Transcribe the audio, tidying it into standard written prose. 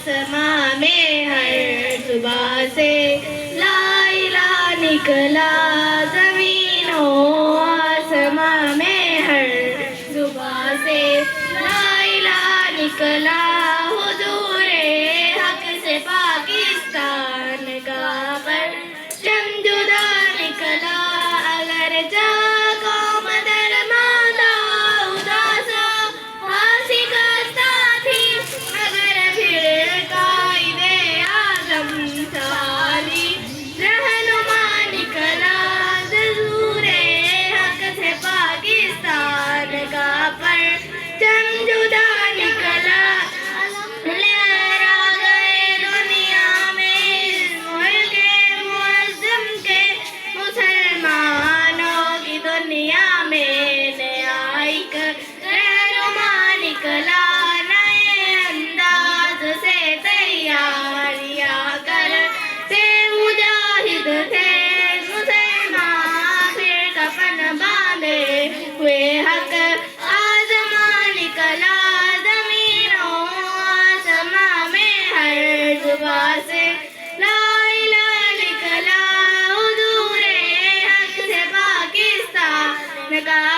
آسماں میں ہر زباں سے لا الہ نکلا، زمین و آسماں میں ہر زباں سے لا الہ نکلا، حضور حق سے پاکستان کا پرچم جدا نکلا، اگر قوم درماندہ اداسا پھانسی کشتا تھی، مگر پھر قائد اعظم سالی رہنما نکلا، حضور حق سے پاکستان کا پرچم جدا نکلا، لہرا گئے دنیا میں اس ملک معظم کے، مسلمانوں کی دنیا میں نیا ایک رہنما نکلا، نئے انداز سے تیاریاں کرتے مجاہد تھے مسلمان، پھر کفن باندھے ہوئے حق آزماں نکلا، زمین و آسماں میں ہر زباں سے لا الہ نکلا، حضور حق سے پاکستان کا